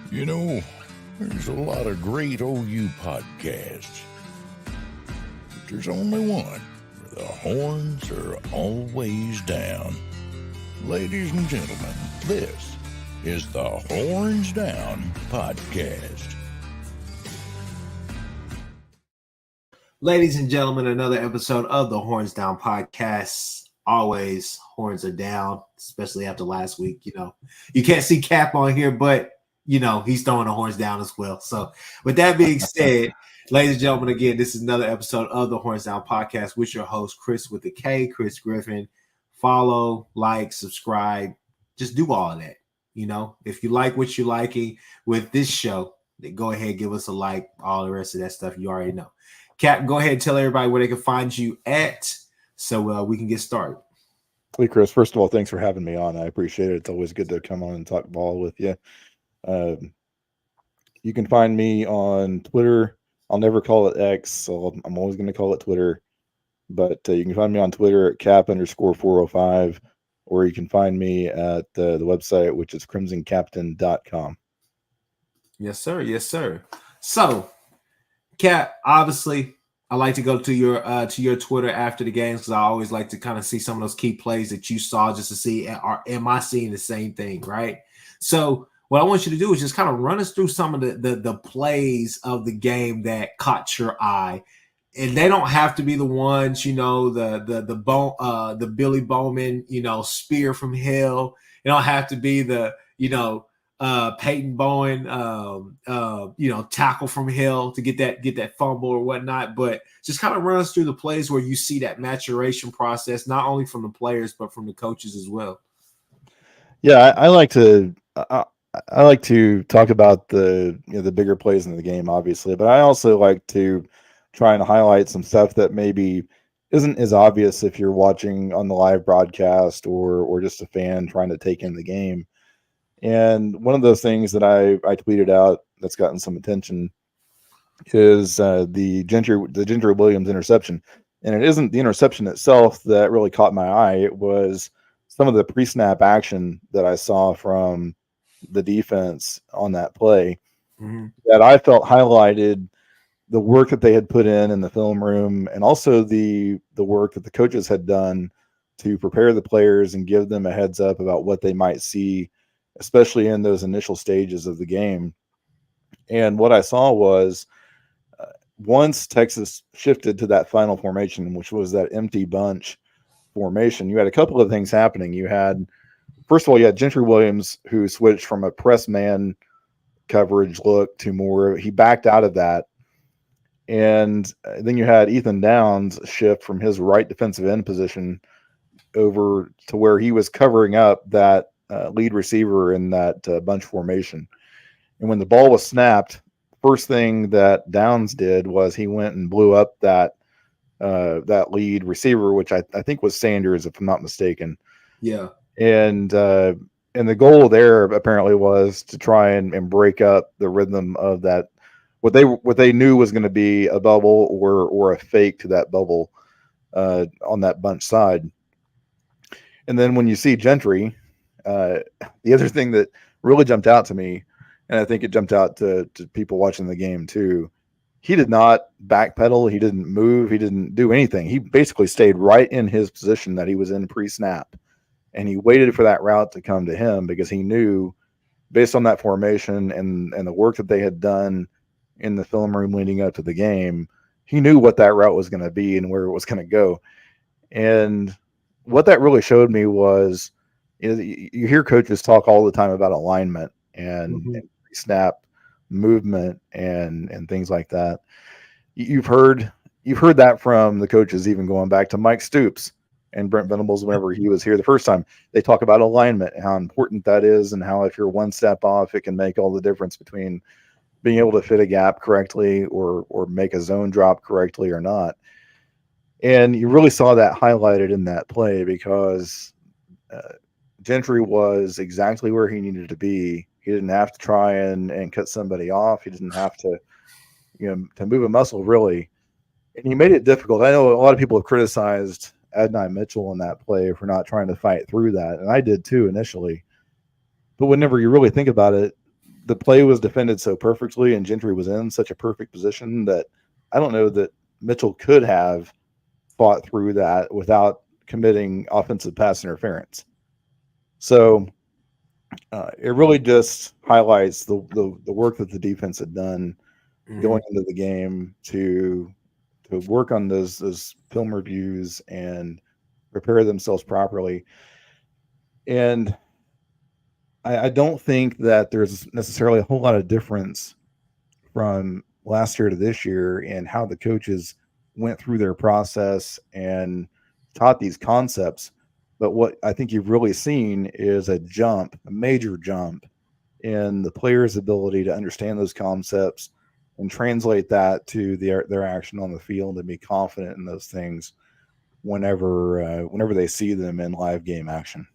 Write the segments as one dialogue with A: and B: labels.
A: You know, there's a lot of great OU podcasts, but there's only one where the horns are always down. Ladies and gentlemen, this is the Horns Down Podcast.
B: Ladies and gentlemen, another episode of the Horns Down Podcast. Always horns are down, especially after last week. You can't see Cap on here, but he's throwing the horns down as well. So, with that being said, ladies and gentlemen, again, this is another episode of the Horns Down Podcast with your host, Chris with a K, Chris Griffin. Follow, like, subscribe, just do all of that. If you like what you're liking with this show, then go ahead, give us a like. All the rest of that stuff you already know. Cap, go ahead and tell everybody where they can find you at so we can get started.
C: Hey, Chris, first of all, thanks for having me on. I appreciate it. It's always good to come on and talk ball with you. You can find me on Twitter. I'll never call it X, so I'm always going to call it Twitter. But you can find me on Twitter at Cap_405, or you can find me at the website, which is crimsoncaptain.com.
B: Yes, sir. Yes, sir. So, Cap, obviously, I like to go to your Twitter after the games because I always like to kind of see some of those key plays that you saw just to see, am I seeing the same thing, right? So what I want you to do is just kind of run us through some of the plays of the game that caught your eye. And they don't have to be the ones, the Billy Bowman, spear from hell. It don't have to be the, Peyton Bowen, tackle from hell to get that fumble or whatnot. But just kind of run us through the plays where you see that maturation process, not only from the players but from the coaches as well.
C: Yeah, I like to talk about the bigger plays in the game, obviously, but I also like to try and highlight some stuff that maybe isn't as obvious if you're watching on the live broadcast or just a fan trying to take in the game. And one of those things that I tweeted out that's gotten some attention is the Gentry Williams interception. And it isn't the interception itself that really caught my eye. It was some of the pre-snap action that I saw from the defense on that play that I felt highlighted the work that they had put in the film room, and also the work that the coaches had done to prepare the players and give them a heads up about what they might see, especially in those initial stages of the game. And what I saw was once Texas shifted to that final formation, which was that empty bunch formation, you had a couple of things happening. First of all, you had Gentry Williams, who switched from a press man coverage look to more, he backed out of that. And then you had Ethan Downs shift from his right defensive end position over to where he was covering up that lead receiver in that bunch formation. And when the ball was snapped, first thing that Downs did was he went and blew up that lead receiver, which I think was Sanders, if I'm not mistaken.
B: Yeah.
C: And the goal there apparently was to try and break up the rhythm of that, what they knew was going to be a bubble or a fake to that bubble on that bunch side. And then when you see Gentry, the other thing that really jumped out to me, and I think it jumped out to people watching the game too, he did not backpedal. He didn't move. He didn't do anything. He basically stayed right in his position that he was in pre-snap. And he waited for that route to come to him because he knew, based on that formation and the work that they had done in the film room leading up to the game, he knew what that route was going to be and where it was going to go. And what that really showed me was, you hear coaches talk all the time about alignment and snap movement and things like that. You've heard that from the coaches, even going back to Mike Stoops and Brent Venables whenever he was here the first time. They talk about alignment and how important that is, and how if you're one step off, it can make all the difference between being able to fit a gap correctly or make a zone drop correctly or not. And you really saw that highlighted in that play because Gentry was exactly where he needed to be. He didn't have to try and cut somebody off. He didn't have to, to move a muscle really. And he made it difficult. I know a lot of people have criticized Adonai Mitchell in that play for not trying to fight through that. And I did too initially. But whenever you really think about it, the play was defended so perfectly, and Gentry was in such a perfect position that I don't know that Mitchell could have fought through that without committing offensive pass interference. So it really just highlights the work that the defense had done going into the game to work on those film reviews and prepare themselves properly. And I don't think that there's necessarily a whole lot of difference from last year to this year in how the coaches went through their process and taught these concepts. But what I think you've really seen is a major jump in the players' ability to understand those concepts and translate that to their action on the field and be confident in those things whenever they see them in live game action.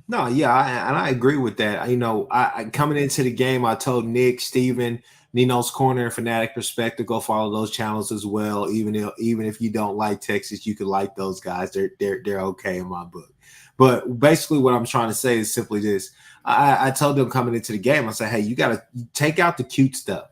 B: No, yeah, and I agree with that. You know, I coming into the game, I told Nick, Steven, Nino's Corner, and Fanatic Perspective, go follow those channels as well. Even if you don't like Texas, you could like those guys. They're okay in my book. But basically, what I'm trying to say is simply this: I told them coming into the game, I said, hey, you got to take out the cute stuff,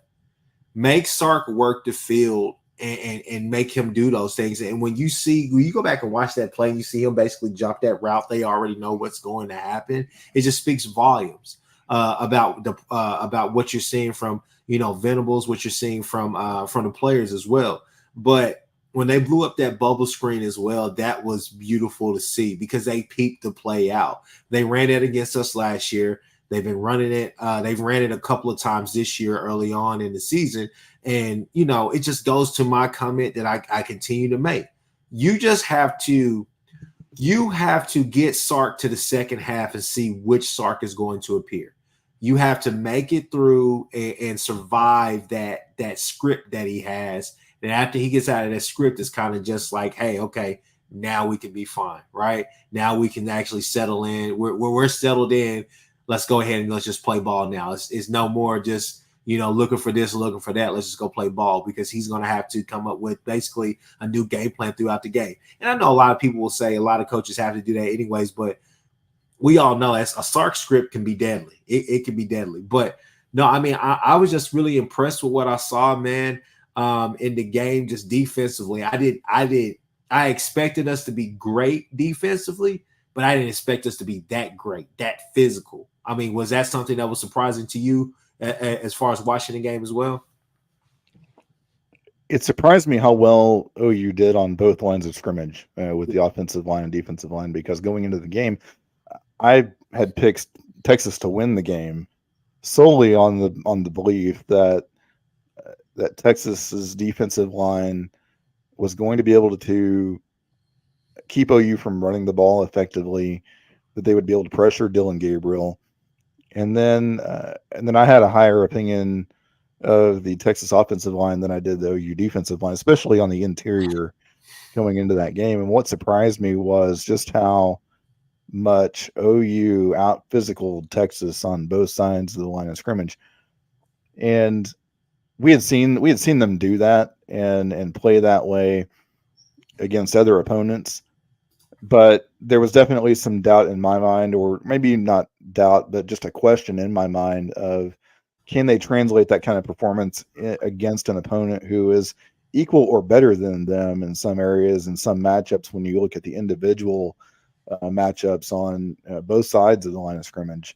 B: make Sark work the field. And make him do those things. And when you go back and watch that play and you see him basically jump that route, they already know what's going to happen. It just speaks volumes about what you're seeing from, Venables, what you're seeing from the players as well. But when they blew up that bubble screen as well, that was beautiful to see because they peeped the play out. They ran it against us last year. They've been running it. They've ran it a couple of times this year early on in the season. And, it just goes to my comment that I continue to make. You have to get Sark to the second half and see which Sark is going to appear. You have to make it through and survive that script that he has. And after he gets out of that script, it's kind of just like, hey, okay, now we can be fine, right? Now we can actually settle in. We're settled in. Let's go ahead and let's just play ball now. It's no more just, looking for this, looking for that. Let's just go play ball because he's going to have to come up with basically a new game plan throughout the game. And I know a lot of people will say a lot of coaches have to do that anyways, but we all know as a Sark script can be deadly. It can be deadly. But no, I mean, I was just really impressed with what I saw, man, in the game, just defensively. I expected us to be great defensively, but I didn't expect us to be that great, that physical. I mean, was that something that was surprising to you as far as watching the game as well?
C: It surprised me how well OU did on both lines of scrimmage with the offensive line and defensive line, because going into the game, I had picked Texas to win the game solely on the belief that Texas's defensive line was going to be able to keep OU from running the ball effectively, that they would be able to pressure Dylan Gabriel. And then I had a higher opinion of the Texas offensive line than I did the OU defensive line, especially on the interior going into that game. And what surprised me was just how much OU out physical Texas on both sides of the line of scrimmage. And we had seen them do that and play that way against other opponents. But there was definitely some doubt in my mind, or maybe not doubt, but just a question in my mind of, can they translate that kind of performance against an opponent who is equal or better than them in some areas, in some matchups, when you look at the individual matchups on both sides of the line of scrimmage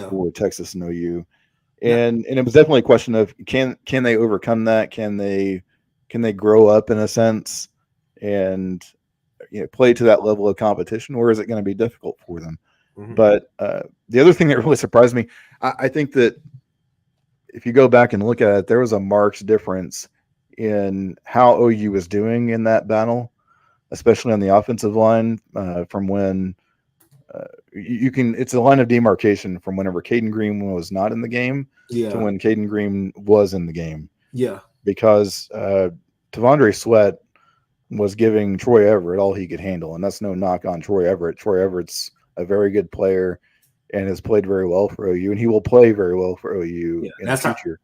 C: for Texas and OU. And it was definitely a question of, can they overcome that? Can they grow up in a sense and play to that level of competition, or is it going to be difficult for them? Mm-hmm. But the other thing that really surprised me, I think that if you go back and look at it, there was a marked difference in how OU was doing in that battle, especially on the offensive line, from when it's a line of demarcation from whenever Caden Green was not in the game to when Caden Green was in the game. Yeah. Because Tavondre Sweat was giving Troy Everett all he could handle, and that's no knock on Troy Everett. Troy Everett's a very good player and has played very well for OU, and he will play very well for OU in the future.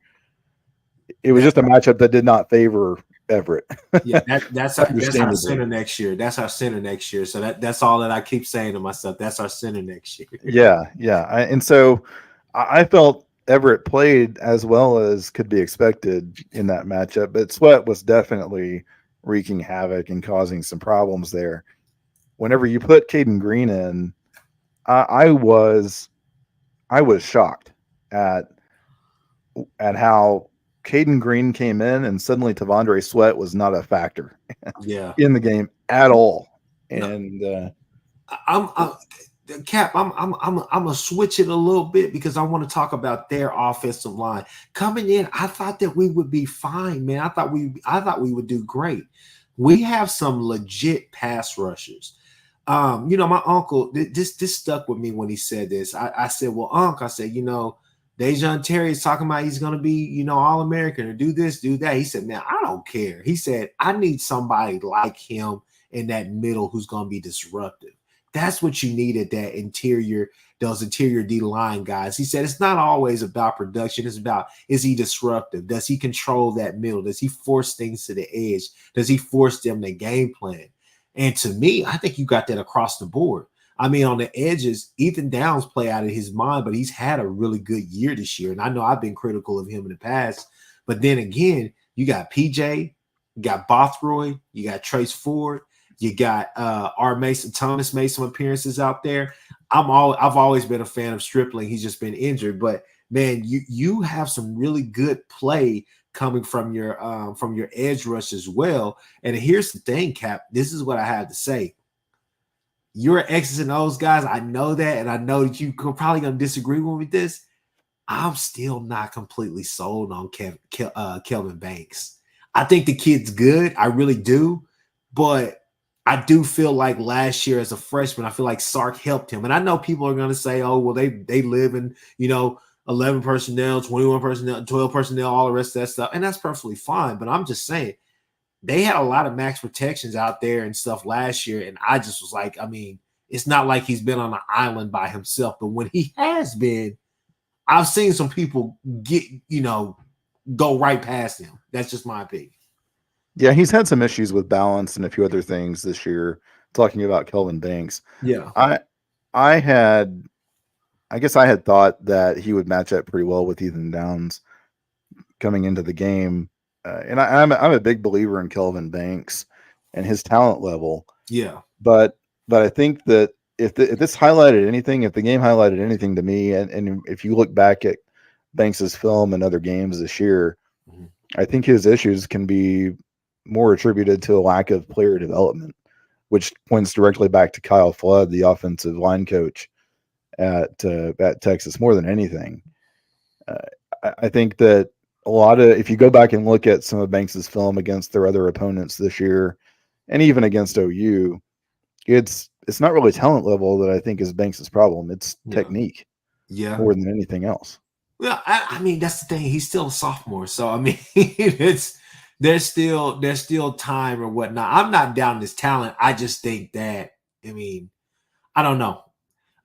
C: It was just a matchup that did not favor Everett.
B: That's our center next year. That's our center next year. So that's all that I keep saying to myself. That's our center next year.
C: Yeah. And so I felt Everett played as well as could be expected in that matchup, but Sweat was definitely wreaking havoc and causing some problems there. Whenever you put Caden Green in, I was shocked at how Caden Green came in and suddenly Tavondre Sweat was not a factor
B: Yeah.
C: in the game at all.
B: No,
C: And
B: I'm Cap. I'm gonna switch it a little bit because I want to talk about their offensive line coming in. I thought that we would be fine, man. I thought we would do great. We have some legit pass rushers. My uncle, this stuck with me when he said this. I said, well, Unc, I said, Dejon Terry is talking about he's gonna be, All-American or do this, do that. He said, man, I don't care. He said, I need somebody like him in that middle who's gonna be disruptive. That's what you need at those interior D line guys. He said it's not always about production. It's about, is he disruptive? Does he control that middle? Does he force things to the edge? Does he force them to game plan? And to me, I think you got that across the board. I mean, on the edges, Ethan Downs play out of his mind, but he's had a really good year this year. And I know I've been critical of him in the past. But then again, you got PJ, you got Bothroyd, you got Trace Ford, you got R. Mason. Thomas made some appearances out there. I've always been a fan of Stripling. He's just been injured. But man, you have some really good play coming from your edge rush as well. And here's the thing, Cap. This is what I have to say. You're X's and O's guys. I know that, and I know that you're probably gonna disagree with this. I'm still not completely sold on Kelvin Banks. I think the kid's good. I really do, but I do feel like last year as a freshman, I feel like Sark helped him. And I know people are gonna say, "Oh, well, they live in 11 personnel, 21 personnel, 12 personnel, all the rest of that stuff," and that's perfectly fine. But I'm just saying they had a lot of max protections out there and stuff last year, and I just was like, I mean, it's not like he's been on an island by himself, but when he has been, I've seen some people go right past him. That's just my opinion.
C: yeah, he's had some issues with balance and a few other things this year. Talking about Kelvin Banks,
B: Yeah.
C: I guess I had thought that he would match up pretty well with Ethan Downs coming into the game, and I'm a big believer in Kelvin Banks and his talent level.
B: Yeah.
C: But I think that if this highlighted anything, if the game highlighted anything to me, and if you look back at Banks's film and other games this year,
B: Mhm.
C: I think his issues can be more attributed to a lack of player development, which points directly back to Kyle Flood, the offensive line coach at Texas, more than anything. I think that if you go back and look at some of Banks's film against their other opponents this year, and even against OU, it's not really talent level that I think is Banks's problem. It's technique, more than anything else.
B: Well, I mean, that's the thing. He's still a sophomore, so I mean, there's still time or whatnot. I'm not down his talent. I just think that, I mean, I don't know.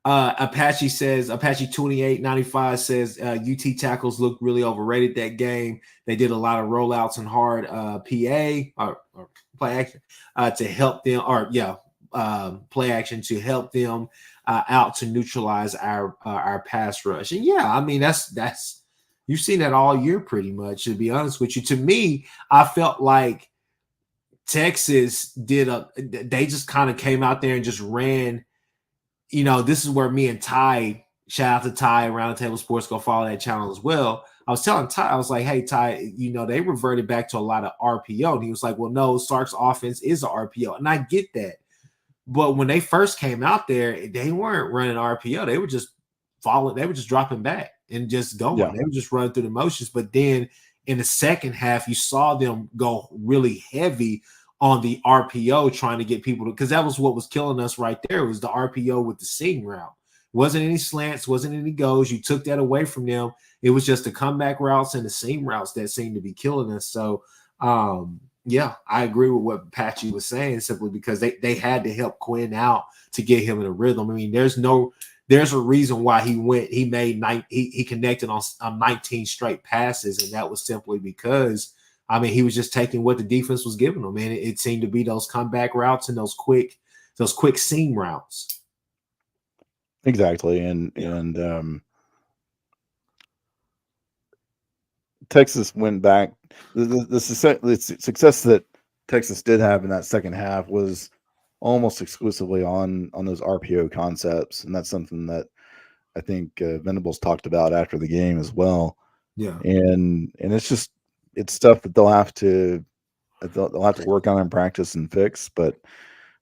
B: Apache 2895 says UT tackles looked really overrated that game. They did a lot of rollouts and hard PA or play action to help them, play action to help them out to neutralize our pass rush. And yeah, I mean that's you've seen that all year pretty much. To be honest with you, to me, I felt like Texas they just kind of came out there and just ran. This is where me and Ty, shout out to Ty, Around the Table Sports, go follow that channel as well. I was telling Ty, I was like, hey, Ty, they reverted back to a lot of RPO. And he was like, well, no, Sark's offense is a RPO. And I get that. But when they first came out there, they weren't running RPO. They were just they were just dropping back and just going. Yeah. They were just running through the motions. But then in the second half, you saw them go really heavy on the RPO, trying to get people to, because that was what was killing us right there, was the RPO with the seam route. Wasn't any slants, wasn't any goes. You took that away from them. It was just the comeback routes and the seam routes that seemed to be killing us. So, yeah, I agree with what Patchy was saying, simply because they had to help Quinn out to get him in a rhythm. I mean, there's a reason why he connected on 19 straight passes, and that was simply because, I mean, he was just taking what the defense was giving him, and it seemed to be those comeback routes and those quick seam routes.
C: Exactly, and Texas went back. The success that Texas did have in that second half was almost exclusively on those RPO concepts, and that's something that I think Venables talked about after the game as well.
B: Yeah.
C: And it's stuff that they'll have to work on in practice and fix. But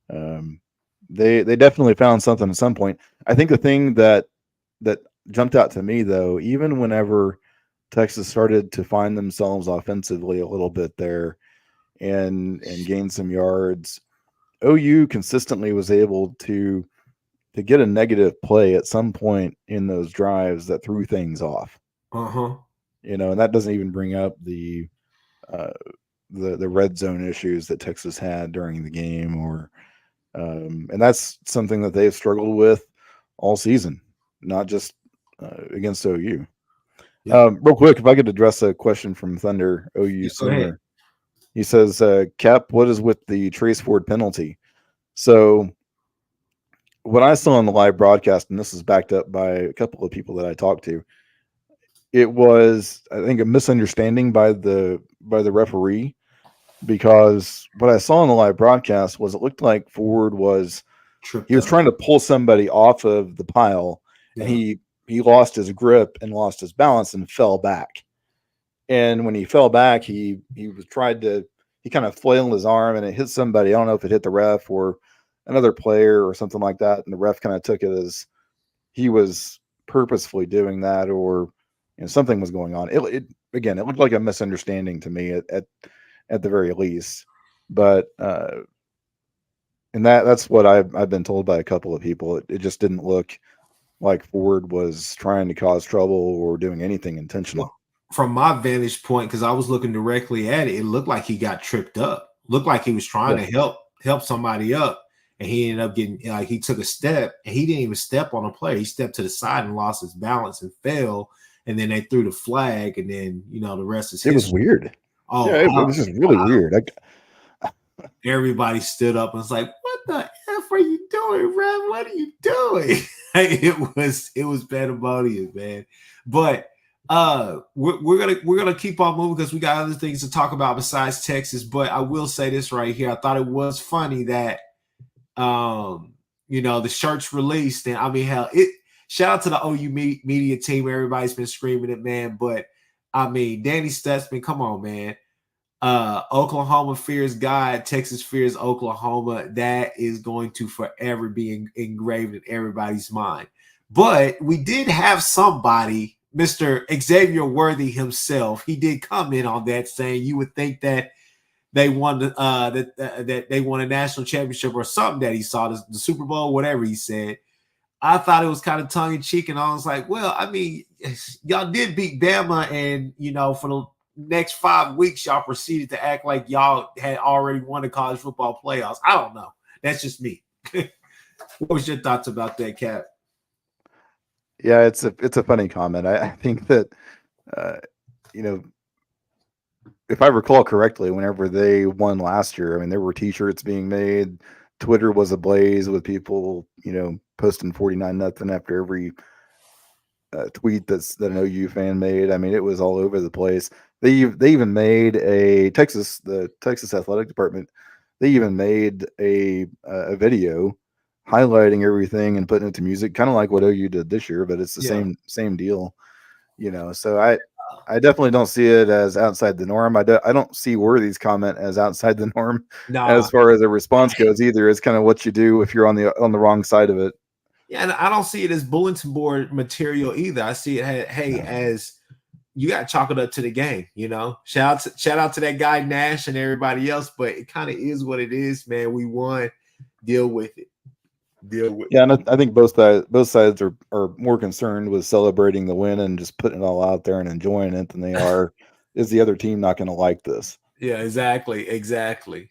C: they definitely found something at some point. I think the thing that jumped out to me though, even whenever Texas started to find themselves offensively a little bit there and gain some yards, OU consistently was able to get a negative play at some point in those drives that threw things off.
B: Uh-huh.
C: And that doesn't even bring up the red zone issues that Texas had during the game, or and that's something that they've struggled with all season, not just against OU.
B: Yeah.
C: Real quick, if I could address a question from Thunder OU Sooner. He says, Cap, what is with the Trace Ford penalty? So what I saw on the live broadcast, and this is backed up by a couple of people that I talked to, it was, I think, a misunderstanding by the referee, because what I saw on the live broadcast was it looked like Ford was trying to pull somebody off of the pile, and he lost his grip and lost his balance and fell back. And when he fell back, he kind of flailed his arm and it hit somebody. I don't know if it hit the ref or another player or something like that. And the ref kind of took it as he was purposefully doing that, or something was going on. It looked like a misunderstanding to me at the very least. But and that's what I've been told by a couple of people. It just didn't look like Ford was trying to cause trouble or doing anything intentional.
B: Well, from my vantage point, because I was looking directly at it, it looked like he got tripped up. Looked like he was trying to help somebody up, and he ended up getting, like, he took a step and he didn't even step on a player. He stepped to the side and lost his balance and fell, and then they threw the flag, and then the rest is history.
C: It was weird. Oh, yeah, it was just really weird.
B: Everybody stood up and was like, "What the F are you doing, Rev? What are you doing?" It was pandemonium, man. But we're gonna keep on moving because we got other things to talk about besides Texas. But I will say this right here: I thought it was funny that the shirts released, and I mean, hell, shout out to the OU media team. Everybody's been screaming it, man. But I mean, Danny Stutzman, come on, man. Oklahoma fears God, Texas fears Oklahoma. That is going to forever be engraved in everybody's mind. But we did have somebody, Mr. Xavier Worthy himself. He did comment on that, saying you would think that they won that they won a national championship or something that he saw, the Super Bowl, whatever he said. I thought it was kind of tongue in cheek, and I was like, well, I mean, y'all did beat Bama, and for the next 5 weeks, y'all proceeded to act like y'all had already won the college football playoffs. I don't know. That's just me. What was your thoughts about that, Cap?
C: Yeah, it's a funny comment. I think that, if I recall correctly, whenever they won last year, I mean, there were T-shirts being made. Twitter was ablaze with people, posting 49-0 after every tweet that an OU fan made. I mean, it was all over the place. They even made the Texas Athletic Department. They even made a video highlighting everything and putting it to music, kind of like what OU did this year, but it's the same deal. So I definitely don't see it as outside the norm. I don't see Worthy's comment as outside the norm as far as a response goes either. It's kind of what you do if you're on the wrong side of it.
B: Yeah, and I don't see it as bulletin board material either. I see it, as you got to chalk it up to the game. Shout out to that guy Nash and everybody else, but it kind of is what it is, man. We won. Deal with it.
C: Yeah, and I think both sides are more concerned with celebrating the win and just putting it all out there and enjoying it than they are, is the other team not going to like this?
B: Yeah, exactly.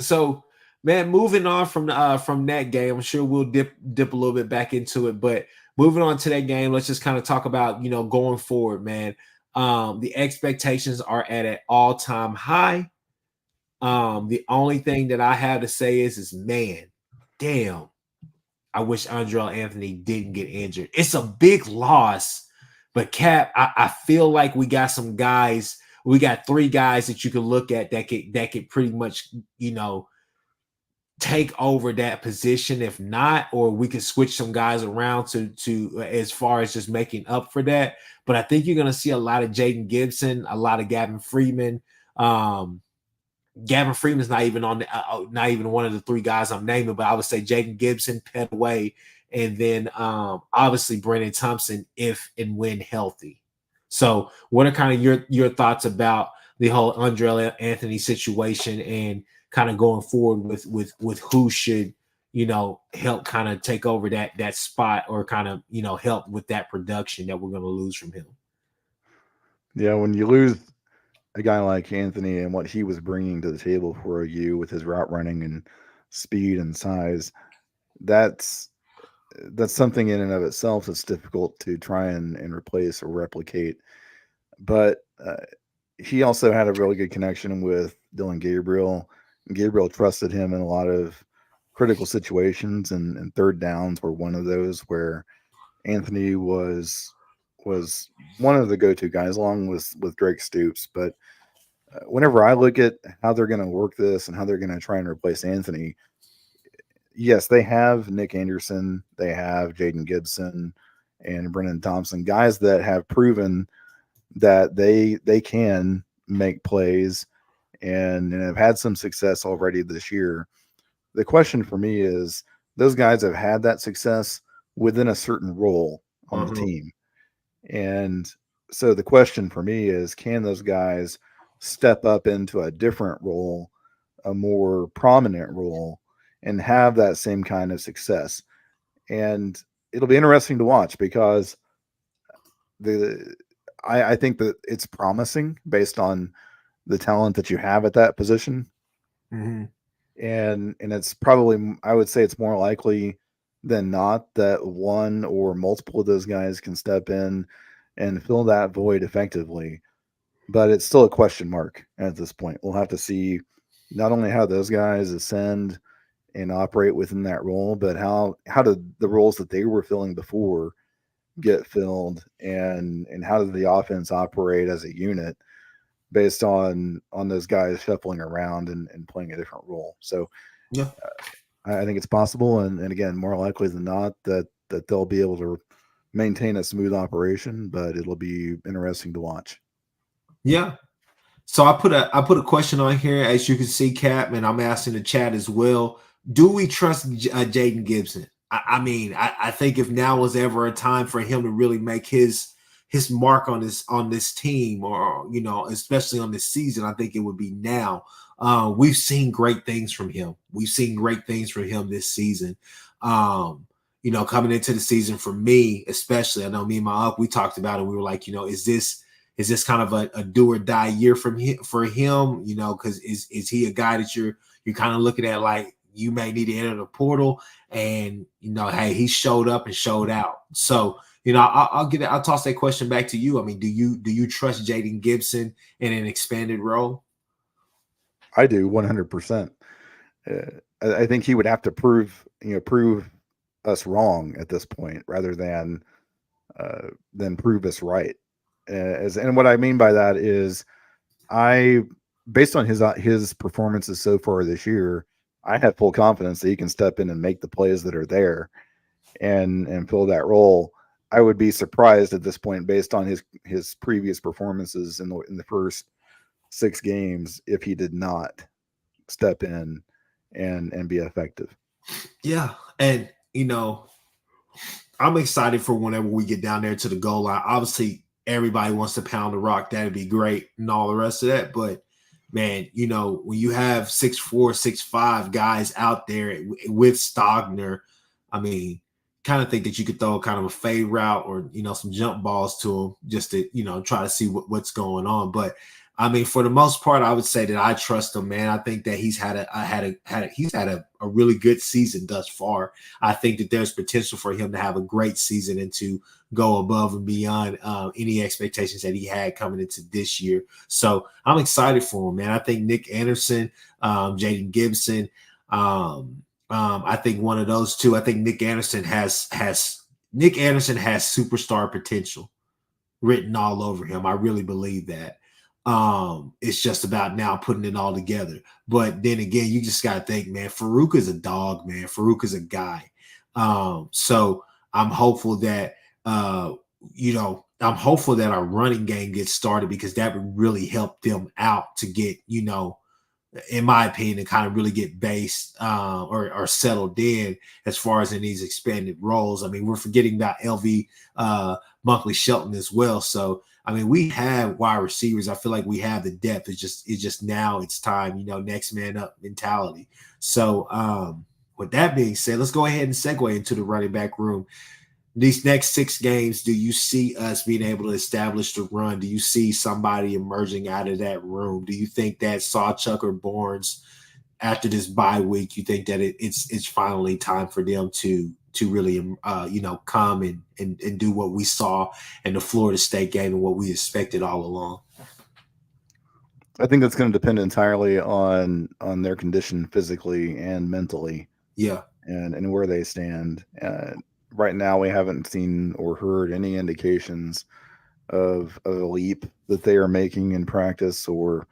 B: So, man, moving on from that game, I'm sure we'll dip a little bit back into it, but moving on to that game, let's just kind of talk about going forward, man. The expectations are at an all-time high. The only thing that I have to say is man, damn, I wish Andrell Anthony didn't get injured. It's a big loss But Cap, I feel like we got some guys. We got 3 guys that you can look at that could pretty much, take over that position. If not, or we could switch some guys around to as far as just making up for that. But I think you're going to see a lot of Jaden Gibson, a lot of Gavin Freeman. Gavin Freeman's not even not even one of the 3 guys I'm naming, but I would say Jaden Gibson, Petaway, and then obviously Brandon Thompson if and when healthy. So what are kind of your thoughts about the whole Andre Anthony situation and kind of going forward with who should, help kind of take over that spot or kind of, help with that production that we're going to lose from him?
C: Yeah, when you lose a guy like Anthony and what he was bringing to the table for you with his route running and speed and size, that's something in and of itself that's difficult to try and replace or replicate. But he also had a really good connection with Dylan Gabriel. Gabriel trusted him in a lot of critical situations, and third downs were one of those where Anthony was one of the go-to guys along with Drake Stoops. But whenever I look at how they're going to work this and how they're going to try and replace Anthony, yes, they have Nick Anderson, they have Jaden Gibson and Brennan Thompson, guys that have proven that they can make plays and have had some success already this year. The question for me is, those guys have had that success within a certain role on the team. And so the question for me is, can those guys step up into a different role, a more prominent role, and have that same kind of success? And it'll be interesting to watch, because I think that it's promising based on the talent that you have at that position.
B: Mm-hmm.
C: And it's probably, I would say it's more likely than not that one or multiple of those guys can step in and fill that void effectively. But it's still a question mark at this point. We'll have to see not only how those guys ascend and operate within that role, but how did the roles that they were filling before get filled, and how did the offense operate as a unit based on those guys shuffling around and playing a different role. So
B: yeah,
C: I think it's possible, and again, more likely than not that they'll be able to maintain a smooth operation, but it'll be interesting to watch.
B: Yeah. So I put a question on here, as you can see, Cap, and I'm asking the chat as well. Do we trust Jaden Gibson? I mean, I think if now was ever a time for him to really make his mark on this team, or especially on this season, I think it would be now. We've seen great things from him. We've seen great things from him this season. Coming into the season, for me especially, I know me and my uncle, we talked about it. We were like, is this kind of a do or die year for him? Because is he a guy that you're kind of looking at like you may need to enter the portal, and hey, he showed up and showed out. So I'll toss that question back to you. I mean, do you trust Jaden Gibson in an expanded role?
C: I do, 100%. I think he would have to prove us wrong at this point, rather than prove us right. And what I mean by that is, based on his performances so far this year, I have full confidence that he can step in and make the plays that are there and fill that role. I would be surprised at this point, based on his previous performances in the first 6 games, if he did not step in and be effective.
B: Yeah, and I'm excited for whenever we get down there to the goal line. Obviously, everybody wants to pound the rock. That'd be great and all the rest of that. But man, when you have 6'4", 6'5" guys out there with Stogner, I mean, kind of think that you could throw kind of a fade route or some jump balls to him just to try to see what's going on. But I mean, for the most part, I would say that I trust him, man. I think that he's had a really good season thus far. I think that there's potential for him to have a great season and to go above and beyond any expectations that he had coming into this year. So I'm excited for him, man. I think Nick Anderson, Jaden Gibson, I think one of those two. I think Nick Anderson has superstar potential. written all over him. I really believe that. It's just about now putting it all together. But then again, you just gotta think, man, Farouk is a dog, man. Farouk is a guy. So I'm hopeful that I'm hopeful that our running game gets started because that would really help them out to get, in my opinion, kind of really get based or settled in as far as in these expanded roles. I mean, we're forgetting about LV Bunkley Shelton as well. So, I mean, we have wide receivers. I feel like we have the depth. It's just now it's time, next man up mentality. So, with that being said, let's go ahead and segue into the running back room. These next 6 games, do you see us being able to establish the run? Do you see somebody emerging out of that room? Do you think that Sawchuk or Barnes, after this bye week, you think that it's finally time for them to really come and do what we saw in the Florida State game and what we expected all along?
C: I think that's going to depend entirely on their condition physically and mentally.
B: Yeah.
C: And where they stand. Right now, we haven't seen or heard any indications of a leap that they are making in practice, or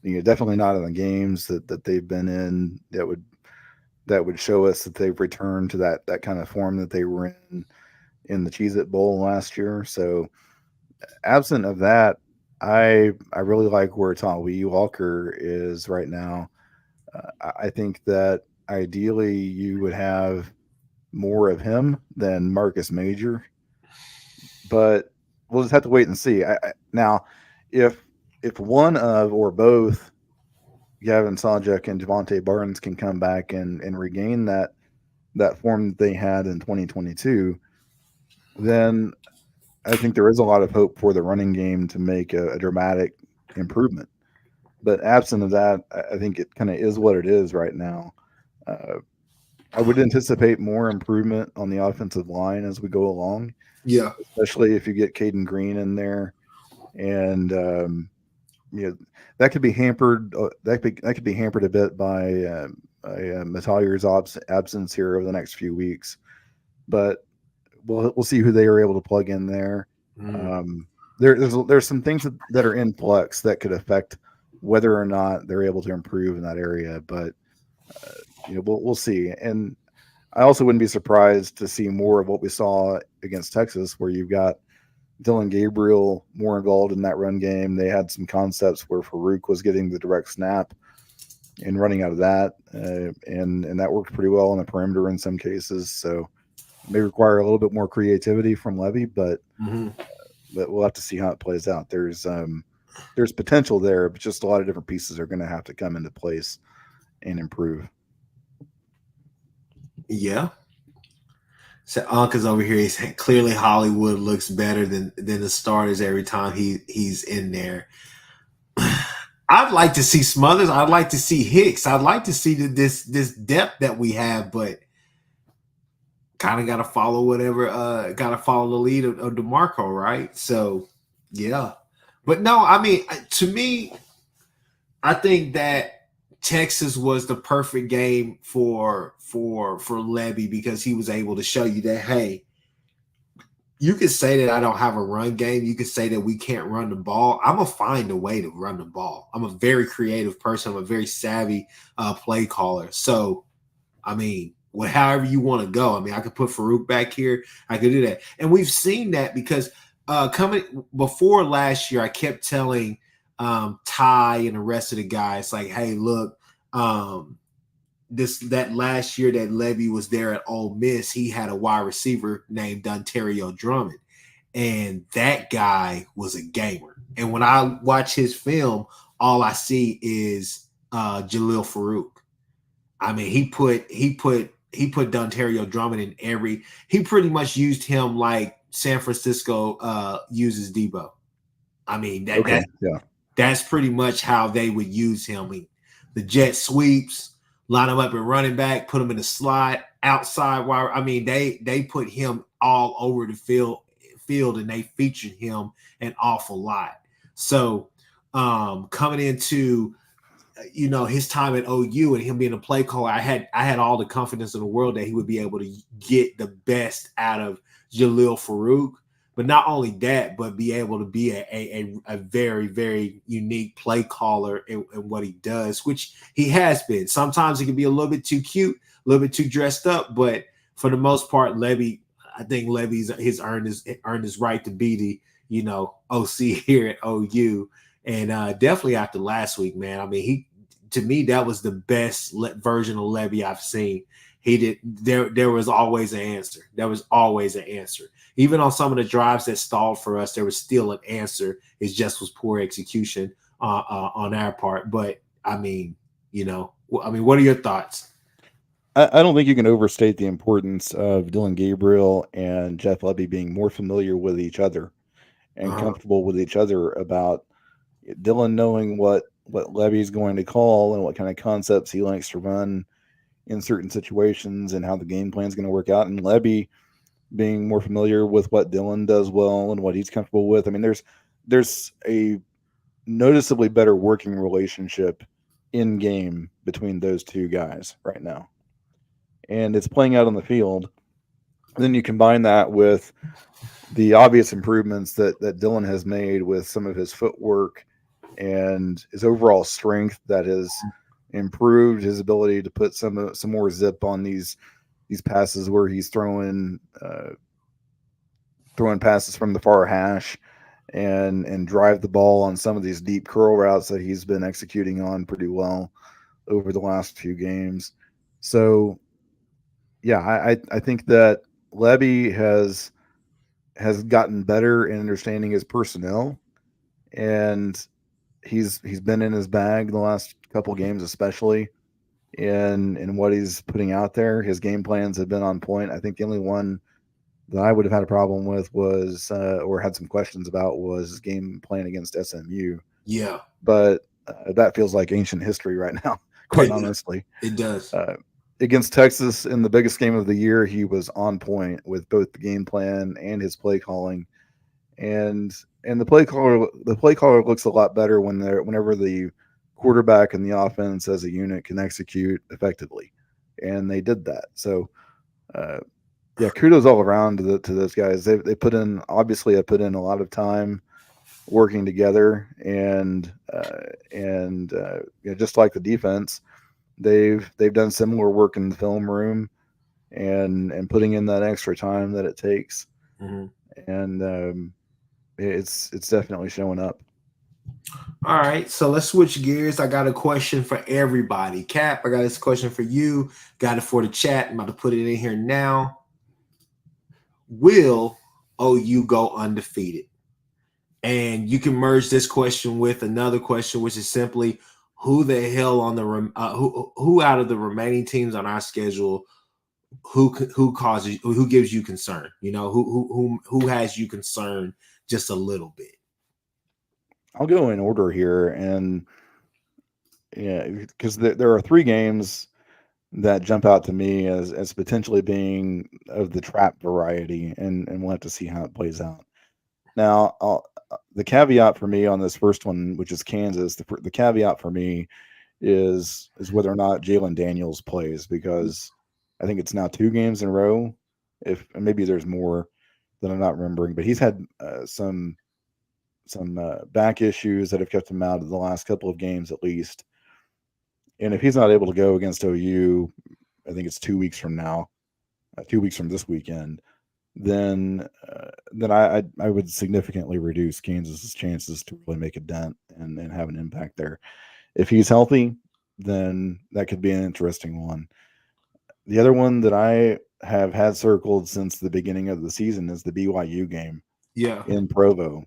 C: definitely not in the games that they've been in. That would show us that they've returned to that kind of form that they were in the Cheez-It Bowl last year. So, absent of that, I really like where Tawee Walker is right now. I think that ideally you would have more of him than Marcus Major, but we'll just have to wait and see. Now, if one of or both Gavin Sawchuk and Javonte Barnes can come back and regain that form that they had in 2022, then I think there is a lot of hope for the running game to make a dramatic improvement. But absent of that, I think it kind of is what it is right now. I would anticipate more improvement on the offensive line as we go along.
B: Yeah,
C: especially if you get Caden Green in there, and that could be hampered. That could be hampered a bit by Metallier's absence here over the next few weeks. But we'll see who they are able to plug in there. There's some things that are in flux that could affect whether or not they're able to improve in that area. But we'll see. And I also wouldn't be surprised to see more of what we saw against Texas, where you've got Dylan Gabriel more involved in that run game. They had some concepts where Farouk was getting the direct snap and running out of that, and that worked pretty well on the perimeter in some cases. So it may require a little bit more creativity from Levy, but we'll have to see how it plays out. There's potential there, but just a lot of different pieces are going to have to come into place and improve.
B: Yeah. So Uncle's over here. He's clearly Hollywood looks better than the starters every time he's in there. I'd like to see Smothers. I'd like to see Hicks. I'd like to see this depth that we have, but kind of got to follow got to follow the lead of DeMarco, right? So, yeah. But no, I mean, to me, I think that Texas was the perfect game for Levy because he was able to show you that, hey, you could say that I don't have a run game. You could say that we can't run the ball. I'm going to find a way to run the ball. I'm a very creative person. I'm a very savvy play caller. So, I mean, however you want to go. I mean, I could put Farouk back here. I could do that. And we've seen that because coming before last year, I kept telling Ty and the rest of the guys, like, hey, look, that last year that Levy was there at Ole Miss, he had a wide receiver named Dontario Drummond, and that guy was a gamer. And when I watch his film, all I see is Jalil Farouk. I mean, he put Dontario Drummond in every. He pretty much used him like San Francisco uses Debo. I mean, that's pretty much how they would use him. I mean, the jet sweeps, line him up at running back, put him in the slot, outside wire. I mean, they put him all over the field, and they featured him an awful lot. So coming into his time at OU and him being a play caller, I had all the confidence in the world that he would be able to get the best out of Jalil Farouk. But not only that, but be able to be a very, very unique play caller in what he does, which he has been. Sometimes he can be a little bit too cute, a little bit too dressed up, but for the most part, I think Levy's earned his right to be the OC here at OU, and definitely after last week, man. I mean, to me that was the best version of Levy I've seen. There was always an answer. There was always an answer. Even on some of the drives that stalled for us, there was still an answer. It just was poor execution on our part. But I mean, what are your thoughts?
C: I don't think you can overstate the importance of Dylan Gabriel and Jeff Levy being more familiar with each other and comfortable with each other, about Dylan knowing what Levy's going to call and what kind of concepts he likes to run in certain situations and how the game plan is going to work out, and Levy being more familiar with what Dylan does well and what he's comfortable with. I mean, there's a noticeably better working relationship in game between those two guys right now, and it's playing out on the field. And then you combine that with the obvious improvements that Dylan has made with some of his footwork and his overall strength that has improved his ability to put some more zip on these passes where he's throwing passes from the far hash and drive the ball on some of these deep curl routes that he's been executing on pretty well over the last few games. So yeah, I think that Levy has gotten better in understanding his personnel, and he's been in his bag the last couple games, especially in what he's putting out there. His game plans have been on point. I think the only one that I would have had a problem with was or had some questions about was his game plan against SMU.
B: Yeah,
C: but that feels like ancient history right now, quite honestly.
B: It does.
C: Against Texas in the biggest game of the year, he was on point with both the game plan and his play calling. And the play caller looks a lot better whenever the quarterback and the offense as a unit can execute effectively, and they did that. So yeah, kudos all around to those guys. They put in a lot of time working together, and just like the defense, they've done similar work in the film room and putting in that extra time that it takes.
B: Mm-hmm.
C: And it's definitely showing up.
B: All right, so let's switch gears. I got a question for everybody. Cap, I got this question for you. Got it for the chat. I'm about to put it in here now. Will OU go undefeated? And you can merge this question with another question, which is simply, who the hell on the who out of the remaining teams on our schedule who gives you concern? Who has you concerned just a little bit?
C: I'll go in order here, and because there are three games that jump out to me as potentially being of the trap variety, and we'll have to see how it plays out. Now, the caveat for me on this first one, which is Kansas, the caveat for me is whether or not Jalen Daniels plays, because I think it's now 2 games in a row. If maybe there's more that I'm not remembering, but he's had some back issues that have kept him out of the last couple of games at least. And if he's not able to go against OU, I think it's 2 weeks from now, 2 weeks from this weekend, then I would significantly reduce Kansas's chances to really make a dent and have an impact there. If he's healthy, then that could be an interesting one. The other one that I have had circled since the beginning of the season is the BYU game.
B: Yeah,
C: in Provo.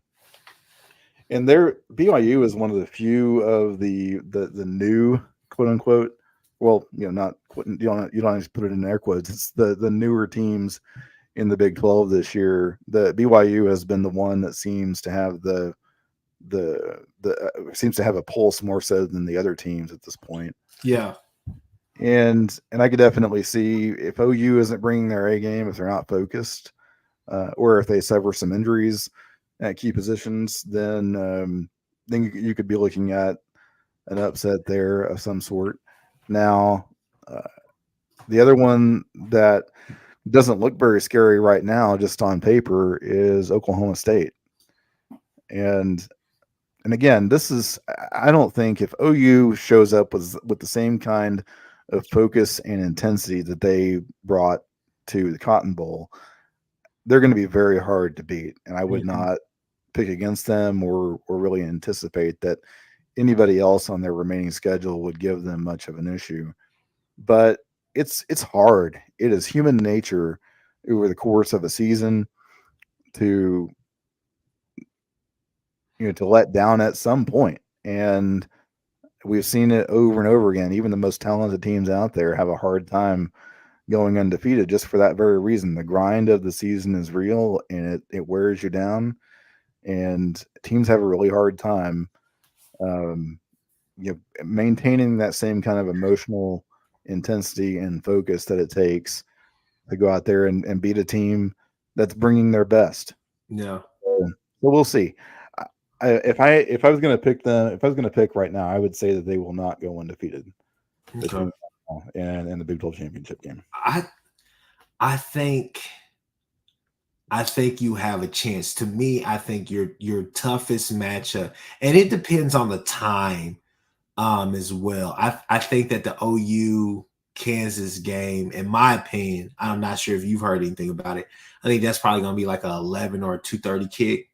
C: And BYU is one of the few of the new, quote unquote, well, not you don't have to put it in air quotes. It's the newer teams in the Big 12 this year. The BYU has been the one that seems to have seems to have a pulse more so than the other teams at this point.
B: Yeah.
C: And I could definitely see if OU isn't bringing their A game, if they're not focused, or if they suffer some injuries at key positions, then you could be looking at an upset there of some sort. Now, the other one that doesn't look very scary right now, just on paper, is Oklahoma State. And again, I don't think if OU shows up with the same kind of focus and intensity that they brought to the Cotton Bowl, they're going to be very hard to beat. And I would not pick against them or really anticipate that anybody else on their remaining schedule would give them much of an issue. But it's hard. It is human nature over the course of a season to to let down at some point. And we've seen it over and over again. Even the most talented teams out there have a hard time going undefeated just for that very reason. The grind of the season is real, and it wears you down. And teams have a really hard time maintaining that same kind of emotional intensity and focus that it takes to go out there and beat a team that's bringing their best.
B: Yeah.
C: So we'll see. If I was going to pick them, if I was going to pick right now, I would say that they will not go undefeated between now and the Big 12 championship game.
B: I think you have a chance. To me, I think your toughest matchup, and it depends on the time as well. I think that the OU Kansas game, in my opinion, I'm not sure if you've heard anything about it. I think that's probably going to be like a 11 or a 2:30 kick.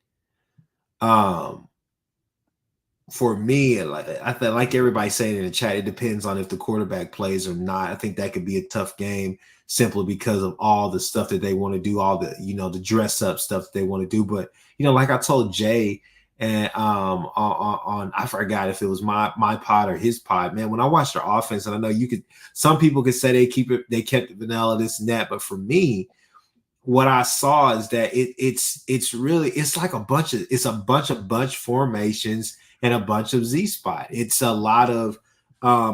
B: For me, I feel like everybody's saying in the chat, it depends on if the quarterback plays or not. I think that could be a tough game simply because of all the stuff that they want to do, all the the dress up stuff that they want to do. But like I told Jay, and on I forgot if it was my pod or his pod, man. When I watched their offense, and I know some people could say they kept it vanilla, this and that, but for me, what I saw is that it's like a bunch of bunch formations and a bunch of Z spot. It's a lot of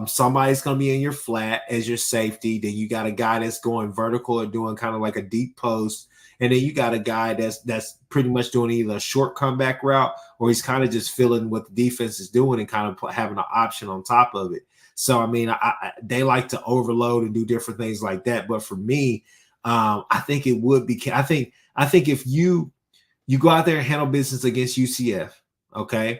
B: somebody's going to be in your flat as your safety. Then you got a guy that's going vertical or doing kind of like a deep post. And then you got a guy that's pretty much doing either a short comeback route or he's kind of just feeling what the defense is doing and kind of having an option on top of it. So, I mean, they like to overload and do different things like that. But for me, I think it would be. I think if you go out there and handle business against UCF, okay.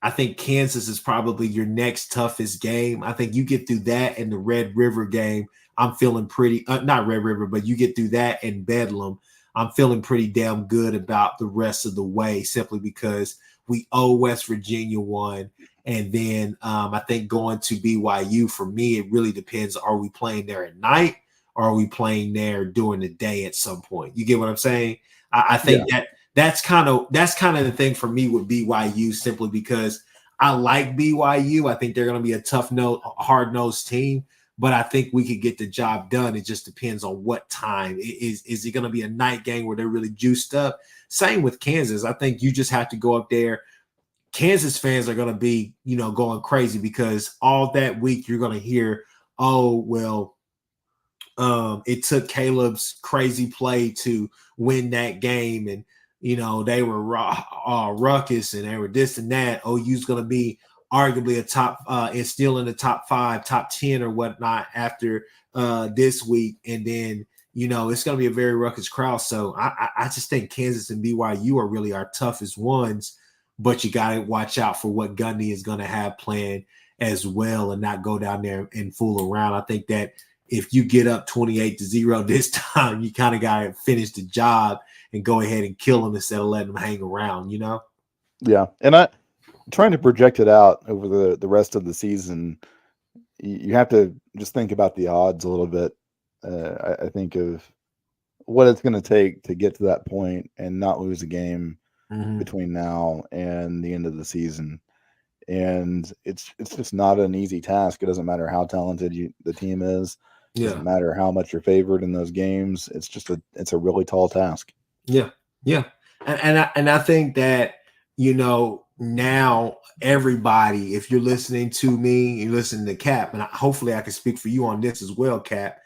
B: I think Kansas is probably your next toughest game. I think you get through that and the Red River game. I'm feeling pretty, not Red River, but you get through that and Bedlam. I'm feeling pretty damn good about the rest of the way simply because we owe West Virginia one. And then I think going to BYU, for me, it really depends. Are we playing there at night or are we playing there during the day at some point? You get what I'm saying? I think that's kind of the thing for me with BYU, simply because I like BYU. I think they're going to be a hard-nosed team, but I think we could get the job done. It just depends on what time. Is it going to be a night game where they're really juiced up? Same with Kansas. I think you just have to go up there. Kansas fans are going to be, going crazy because all that week you're going to hear, oh, well, it took Caleb's crazy play to win that game. And, they were ruckus and they were this and that. OU's going to be arguably a top and still in the top 5, top 10 or whatnot after this week. And then, it's going to be a very ruckus crowd. So I just think Kansas and BYU are really our toughest ones, but you got to watch out for what Gundy is going to have planned as well and not go down there and fool around. I think that if you get up 28-0 this time, you kind of got to finish the job and go ahead and kill them instead of letting them hang around,
C: Yeah. And I'm trying to project it out over the rest of the season. You have to just think about the odds a little bit. I think of what it's going to take to get to that point and not lose a game between now and the end of the season. And it's just not an easy task. It doesn't matter how talented the team is. It doesn't matter how much you're favored in those games. It's a really tall task.
B: Yeah. And I think that, now everybody, if you're listening to me, you're listening to Cap, and hopefully I can speak for you on this as well, Cap,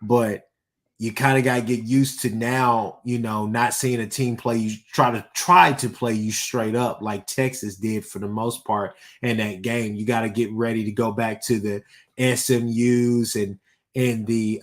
B: but you kind of got to get used to now, not seeing a team play you, try to play you straight up like Texas did for the most part in that game. You got to get ready to go back to the SMUs and the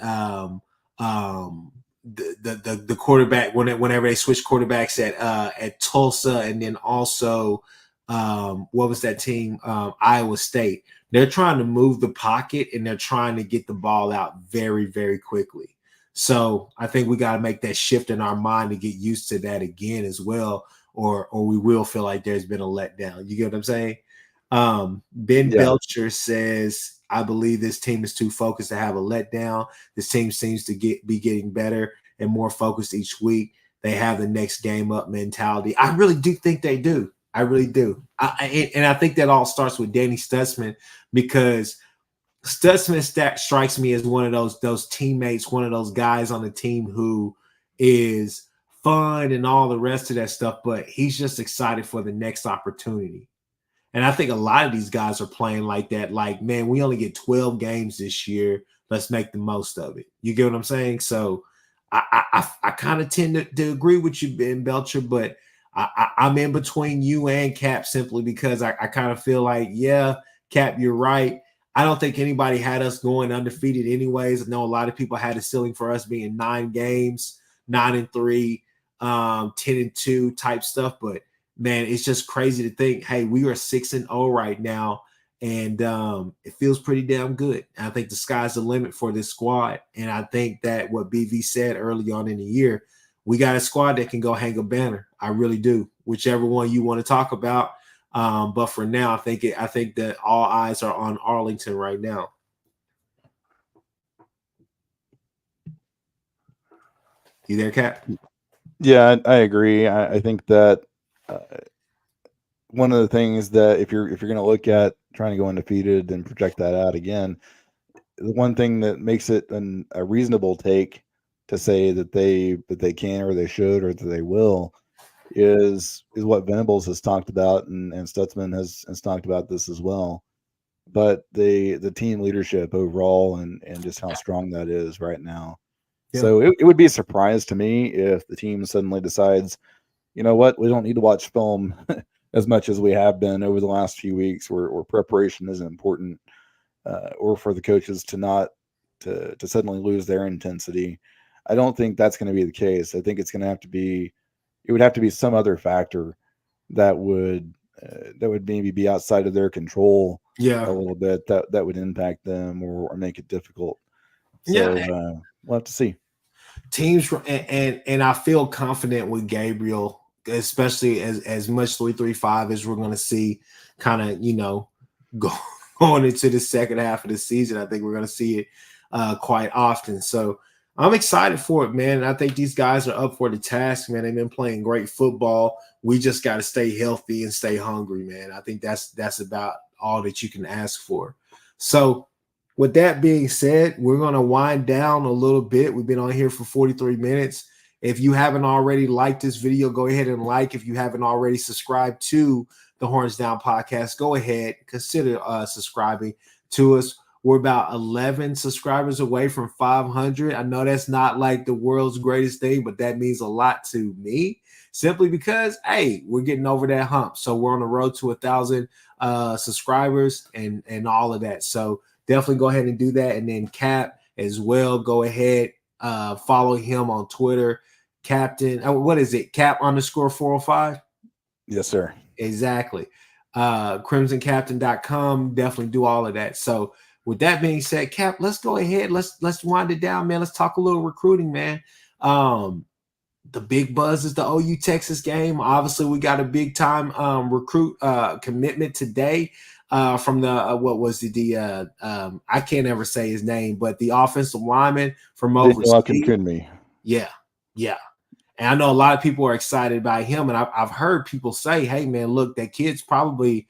B: the quarterback whenever they switched quarterbacks at Tulsa, and then also what was that team, Iowa State. They're trying to move the pocket and they're trying to get the ball out very, very quickly. So I think we got to make that shift in our mind to get used to that again as well, or we will feel like there's been a letdown. You get what I'm saying? Ben Belcher says, I believe this team is too focused to have a letdown. This team seems to be getting better and more focused each week. They have the next game up mentality. I really do think they do. I really do. And I think that all starts with Danny Stutzman, because Stutzman strikes me as one of those teammates, one of those guys on the team who is fun and all the rest of that stuff, but he's just excited for the next opportunity. And I think a lot of these guys are playing like that. Like, man, we only get 12 games this year. Let's make the most of it. You get what I'm saying? So I kind of tend to agree with you, Ben Belcher, but I'm in between you and Cap simply because I kind of feel like, yeah, Cap, you're right. I don't think anybody had us going undefeated anyways. I know a lot of people had a ceiling for us being 9 games, 9-3, 10-2 type stuff. But man, it's just crazy to think, hey, we are 6-0 right now. And it feels pretty damn good. And I think the sky's the limit for this squad. And I think that what BV said early on in the year, we got a squad that can go hang a banner. I really do. Whichever one you want to talk about. But for now, I think that all eyes are on Arlington right now. You there, Cap?
C: Yeah, I agree. I think that one of the things that if you're going to look at trying to go undefeated and project that out again, the one thing that makes it a reasonable take to say that they can or they should or that they will is what Venables has talked about, and Stutzman has talked about this as well. But the team leadership overall and just how strong that is right now. Yeah. So it would be a surprise to me if the team suddenly decides, you know what, we don't need to watch film as much as we have been over the last few weeks, where preparation isn't important, or for the coaches to not to suddenly lose their intensity. I don't think that's going to be the case. I think it's going to have to be, it would have to be some other factor that would maybe be outside of their control a little bit, that would impact them or make it difficult. So we'll have to see.
B: Teams, and I feel confident with Gabriel, especially as much 3-3-5 as we're going to see kind of, going into the second half of the season. I think we're going to see it quite often. So I'm excited for it, man. And I think these guys are up for the task, man. They've been playing great football. We just got to stay healthy and stay hungry, man. I think that's about all that you can ask for. So with that being said, we're going to wind down a little bit. We've been on here for 43 minutes. If you haven't already liked this video, go ahead and like. If you haven't already subscribed to the Horns Down podcast, go ahead, consider subscribing to us. We're about 11 subscribers away from 500. I know that's not like the world's greatest thing, but that means a lot to me, simply because, hey, we're getting over that hump. So we're on the road to 1,000 subscribers and all of that. So definitely go ahead and do that. And then Cap as well, go ahead, follow him on Twitter. Captain, what is it? Cap_405?
C: Yes, sir.
B: Exactly. CrimsonCaptain.com. Definitely do all of that. So with that being said, Cap, let's go ahead. Let's wind it down, man. Let's talk a little recruiting, man. The big buzz is the OU Texas game. Obviously, we got a big time recruit commitment today from the what was the I can't ever say his name, but the offensive lineman from overseas. Yeah. And I know a lot of people are excited about him, and I've heard people say, "Hey, man, look, that kid's probably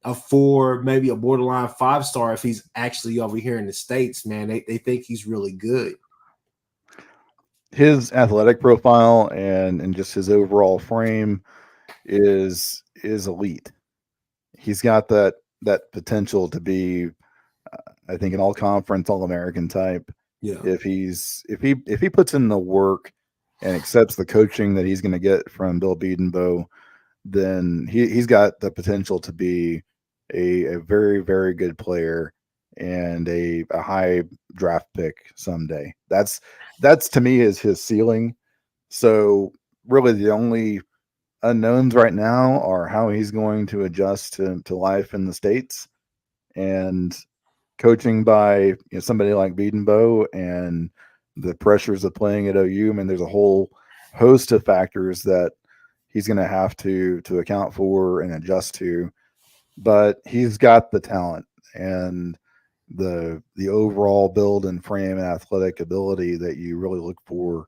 B: a 4, maybe a borderline 5-star if he's actually over here in the States." Man, they think he's really good.
C: His athletic profile and just his overall frame is elite. He's got that potential to be, I think, an all-conference, all-American type.
B: Yeah.
C: If he puts in the work and accepts the coaching that he's going to get from Bill Biedenbow, then he's got the potential to be a very, very good player and a high draft pick someday. That's to me is his ceiling. So really the only unknowns right now are how he's going to adjust to life in the States and coaching by somebody like Biedenbow and the pressures of playing at OU. I mean, there's a whole host of factors that he's going to have to account for and adjust to, but he's got the talent and the overall build and frame and athletic ability that you really look for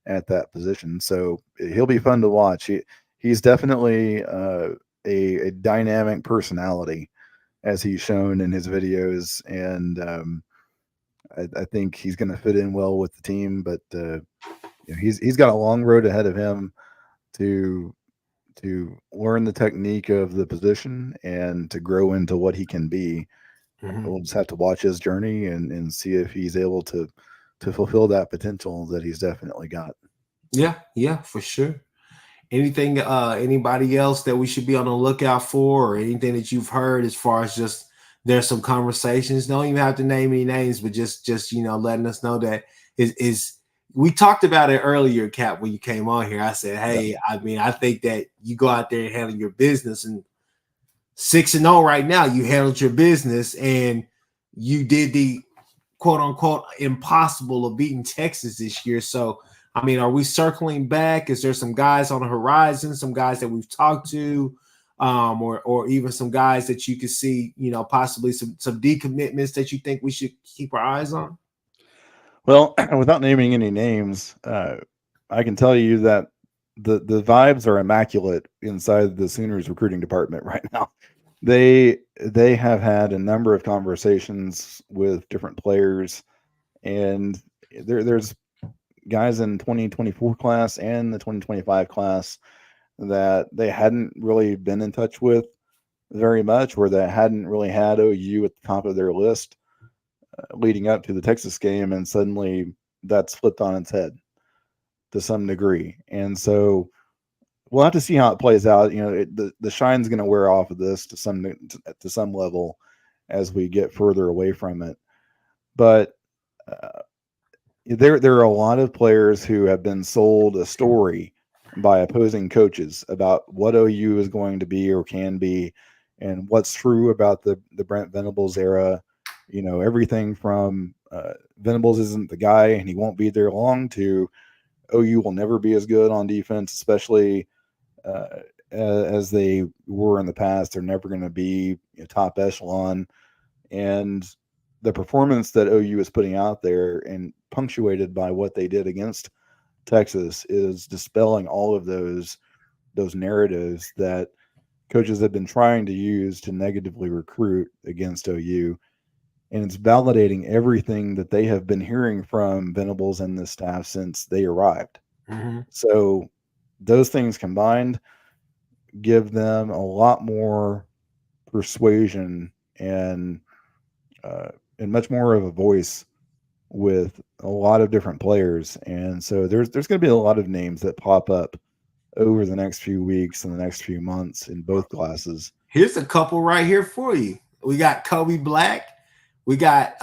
C: at that position. So he'll be fun to watch. He's definitely a dynamic personality, as he's shown in his videos, and I think he's going to fit in well with the team. But he's got a long road ahead of him to learn the technique of the position and to grow into what he can be. We'll just have to watch his journey and see if he's able to fulfill that potential that he's definitely got.
B: Yeah, for sure. Anything, anybody else that we should be on the lookout for, or anything that you've heard as far as just there's some conversations? Don't even have to name any names, but just letting us know that is we talked about it earlier, Cap, when you came on here. I said, hey, I mean, I think that you go out there and handle your business, and 6-0 right now, you handled your business and you did the quote unquote impossible of beating Texas this year. So I mean, are we circling back? Is there some guys on the horizon, some guys that we've talked to, or even some guys that you could see, possibly some decommitments that you think we should keep our eyes on?
C: Well, without naming any names, I can tell you that the vibes are immaculate inside the Sooners recruiting department right now. They have had a number of conversations with different players, and there's guys in 2024 class and the 2025 class that they hadn't really been in touch with very much, or that hadn't really had OU at the top of their list leading up to the Texas game, and suddenly that's flipped on its head to some degree. And so we'll have to see how it plays out. The shine's going to wear off of this to some level as we get further away from it. But there are a lot of players who have been sold a story by opposing coaches about what OU is going to be or can be, and what's true about the Brent Venables era. Everything from Venables isn't the guy and he won't be there long, to OU will never be as good on defense, especially as they were in the past. They're never going to be top echelon. And the performance that OU is putting out there, and punctuated by what they did against Texas, is dispelling all of those narratives that coaches have been trying to use to negatively recruit against OU. And it's validating everything that they have been hearing from Venables and the staff since they arrived. So those things combined give them a lot more persuasion and much more of a voice with a lot of different players. And so there's going to be a lot of names that pop up over the next few weeks and the next few months in both classes.
B: Here's a couple right here for you. We got Kobe Black. We got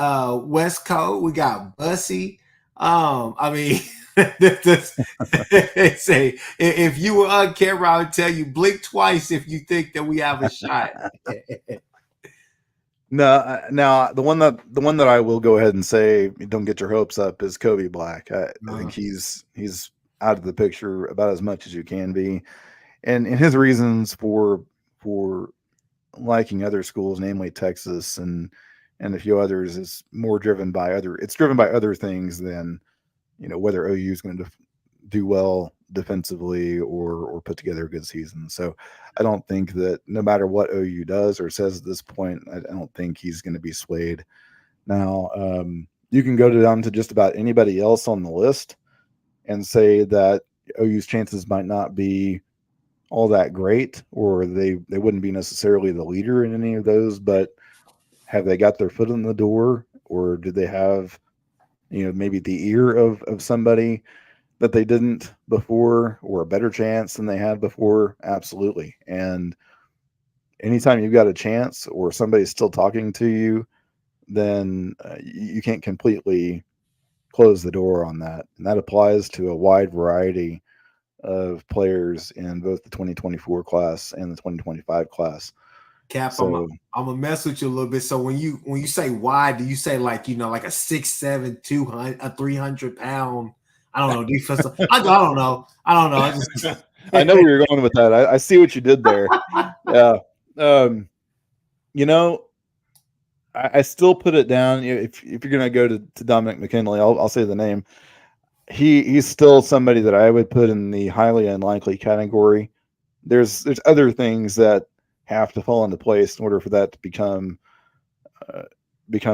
B: West Coast. We got Bussy. I mean, they say if you were on camera, I would tell you blink twice if you think that we have a shot.
C: Now the one that I will go ahead and say, don't get your hopes up, is Kobe Black. I think he's out of the picture about as much as you can be, and his reasons for liking other schools, namely Texas and a few others, is more driven by other things than whether OU is going to do well defensively or put together a good season. So I don't think that, no matter what OU does or says at this point, I don't think he's going to be swayed. Now, you can go down to just about anybody else on the list and say that OU's chances might not be all that great, or they wouldn't be necessarily the leader in any of those, but have they got their foot in the door, or do they have maybe the ear of somebody that they didn't before, or a better chance than they had before? Absolutely. And anytime you've got a chance, or somebody's still talking to you, then you can't completely close the door on that. And that applies to a wide variety of players in both the 2024 class and the 2025 class.
B: Cap,
C: So
B: I'm gonna mess with you a little bit. So when you say wide, do you say like like a 6'7", 200, a 300-pound? I don't know defensive. I don't know.
C: I know where you're going with that. I see what you did there. Yeah. I still put it down. If you're gonna go to Dominic McKinley, I'll say the name. He's still somebody that I would put in the highly unlikely category. There's other things that have to fall into place in order for that to become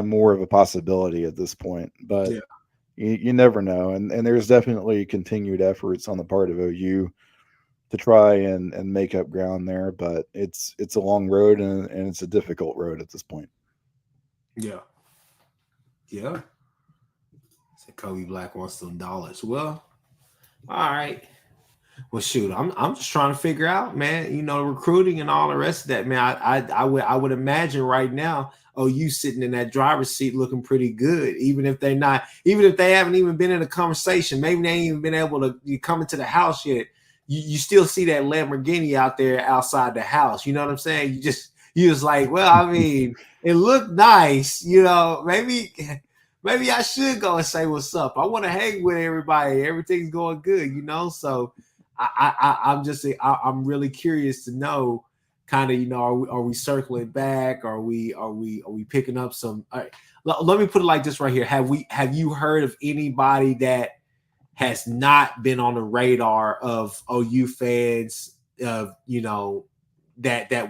C: more of a possibility at this point. But
B: yeah.
C: you never know, and there's definitely continued efforts on the part of OU to try and make up ground there. But it's a long road and it's a difficult road at this point.
B: Yeah. Yeah. Said Kobe Black wants some dollars. Well, all right. Well, shoot, I'm just trying to figure out, man. Recruiting and all the rest of that, man. I would imagine right now, you sitting in that driver's seat looking pretty good, even if they haven't even been in a conversation. Maybe they ain't even been able to come into the house yet. You still see that Lamborghini out there outside the house. You know what I'm saying? You just like, well, I mean, it looked nice. Maybe I should go and say what's up. I want to hang with everybody. Everything's going good, So I'm really curious to know, kind of, are we circling back? Are we picking up some? All right, let me put it like this right here. Have you heard of anybody that has not been on the radar of OU fans? That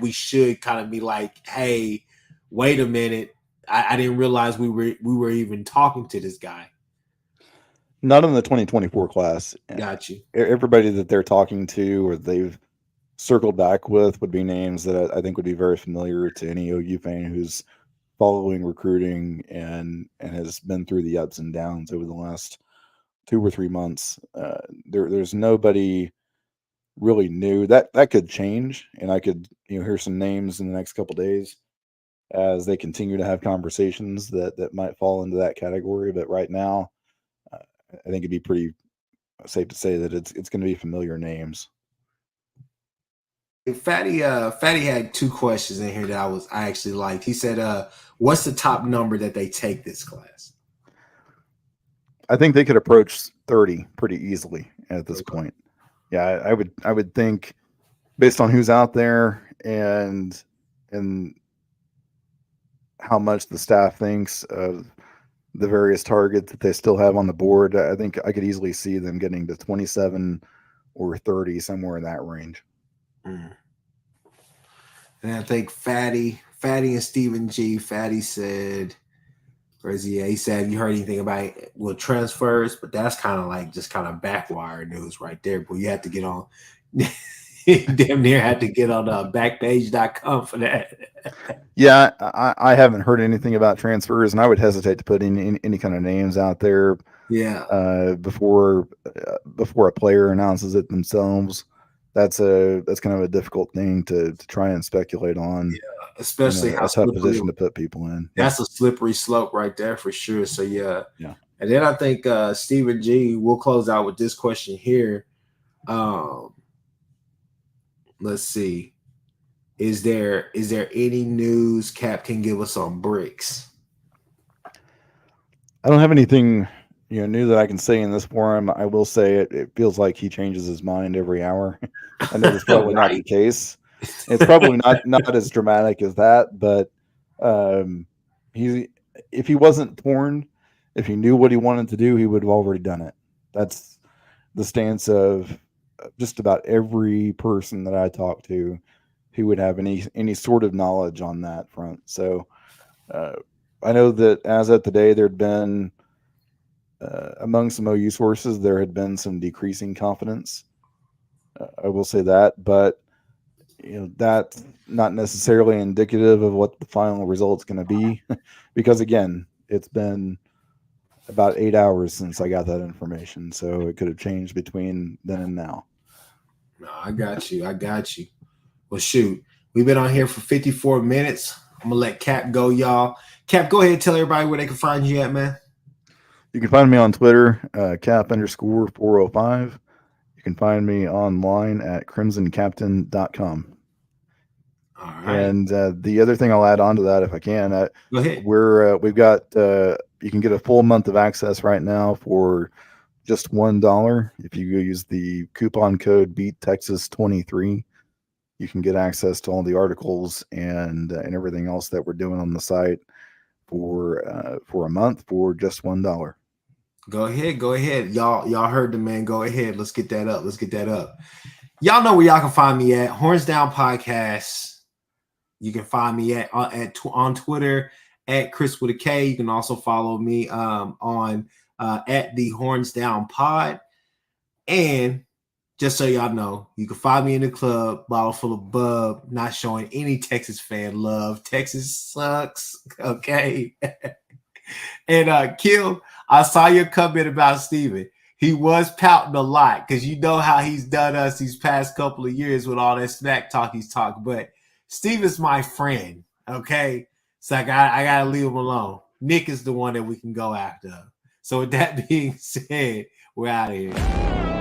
B: we should kind of be like, hey, wait a minute. I didn't realize we were even talking to this guy.
C: Not in the 2024 class.
B: Got you.
C: Everybody that they're talking to or they've circled back with would be names that I think would be very familiar to any OU fan who's following recruiting and has been through the ups and downs over the last 2 or 3 months. There's nobody really new. That could change, and I could hear some names in the next couple of days as they continue to have conversations that might fall into that category. But right now, I think it'd be pretty safe to say that it's going to be familiar names.
B: Fatty had 2 questions in here that I actually liked. He said, what's the top number that they take this class?
C: I think they could approach 30 pretty easily at this point. Yeah, I would think, based on who's out there and how much the staff thinks of the various targets that they still have on the board, I think I could easily see them getting to 27 or 30, somewhere in that range.
B: And I think Fatty and Stephen G. Fatty said, where is he? He said, you heard anything about transfers? But that's kind of just backwire news right there. But you have to get on. Damn near had to get on backpage.com for that.
C: Yeah, I haven't heard anything about transfers, and I would hesitate to put any kind of names out there.
B: Yeah.
C: Before a player announces it themselves, that's kind of a difficult thing to try and speculate on.
B: Yeah, especially
C: a tough position to put people in.
B: That's a slippery slope right there for sure. So yeah. And then I think Stephen G. We'll close out with this question here. Let's see. Is there any news Cap can give us on Bricks?
C: I don't have anything new that I can say in this forum. I will say it feels like he changes his mind every hour. I know that's probably not the case. It's probably not as dramatic as that, but if he wasn't torn, if he knew what he wanted to do, he would have already done it. That's the stance of just about every person that I talk to who would have any sort of knowledge on that front. So I know that as of today, there'd been among some OU sources, there had been some decreasing confidence. I will say that, but that's not necessarily indicative of what the final result's going to be, because again, it's been about 8 hours since I got that information, so it could have changed between then and now.
B: No, I got you. Well, shoot, we've been on here for 54 minutes. I'm gonna let Cap go, y'all. Cap, go ahead and tell everybody where they can find you at, man.
C: You can find me on Twitter, Cap_405. You can find me online at crimsoncaptain.com.
B: All right.
C: And the other thing I'll add on to that, if I can,
B: Go ahead.
C: we've got you can get a full month of access right now for just $1 if you use the coupon code BeatTexas23. You can get access to all the articles and everything else that we're doing on the site for a month for just $1.
B: Go ahead. Y'all heard the man. Go ahead. Let's get that up. Y'all know where y'all can find me at Horns Down Podcast. You can find me on Twitter at Chris with a K. You can also follow me on at the Horns Down Pod. And just so y'all know, you can find me in the club, bottle full of bub, not showing any Texas fan love. Texas sucks. Okay. And Kill, I saw your comment about Steven. He was pouting a lot because you know how he's done us these past couple of years with all that smack talk he's talked. But Steven's my friend, okay? So I gotta leave him alone. Nick is the one that we can go after. So with that being said, we're out of here.